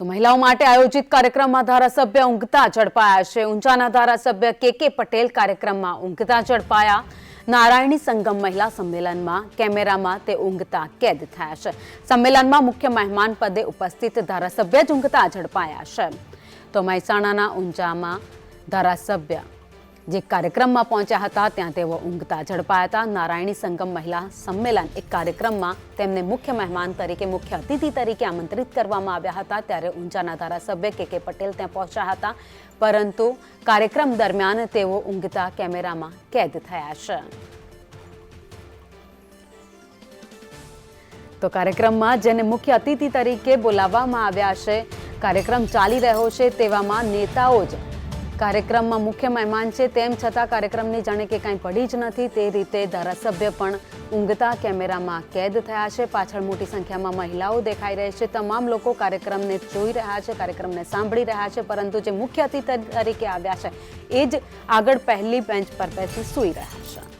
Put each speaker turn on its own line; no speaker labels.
તો મહિલાઓ માટે આયોજિત કાર્યક્રમમાં ધારાસભ્ય ઊંઘતા ઝડપાયા છે। ઊંઝાના ધારાસભ્ય કે પટેલ કાર્યક્રમમાં ઊંઘતા ઝડપાયા। નારાયણી સંગમ મહિલા સંમેલનમાં કેમેરામાં તે ઊંઘતા કેદ થયા છે। સંમેલનમાં મુખ્ય મહેમાન પદે ઉપસ્થિત ધારાસભ્ય જ ઊંઘતા ઝડપાયા છે। તો મહેસાણાના ઊંઝામાં ધારાસભ્ય જે કાર્યક્રમમાં પહોંચ્યા હતા ત્યાં તેઓ ઊંઘતા ઝડપાયા હતા। નારાયણી સંગમ મહિલા સંમેલન એક કાર્યક્રમમાં તેમને મુખ્ય મહેમાન તરીકે મુખ્ય અતિથિ તરીકે આમંત્રિત કરવામાં આવ્યા હતા। ત્યારે ઊંઝાના ધારાસભ્ય કે પટેલ ત્યાં પહોંચ્યા હતા, પરંતુ કાર્યક્રમ દરમિયાન તેઓ ઊંઘતા કેમેરામાં કેદ થયા છે। તો કાર્યક્રમમાં જેને મુખ્ય અતિથિ તરીકે બોલાવવામાં આવ્યા છે, કાર્યક્રમ ચાલી રહ્યો છે તેવામાં નેતાઓ જ કાર્યક્રમમાં મુખ્ય મહેમાન છે, તેમ છતાં કાર્યક્રમની જાણે કે કંઈ પડી જ નથી તે રીતે ધારાસભ્ય પણ ઊંઘતા કેમેરામાં કેદ થયા છે। પાછળ મોટી સંખ્યામાં મહિલાઓ દેખાઈ રહી છે। તમામ લોકો કાર્યક્રમને જોઈ રહ્યા છે, કાર્યક્રમને સાંભળી રહ્યા છે, પરંતુ જે મુખ્ય અતિથિ તરીકે આવ્યા છે એ જ આગળ પહેલી બેન્ચ પર બેસી સૂઈ રહ્યા છે।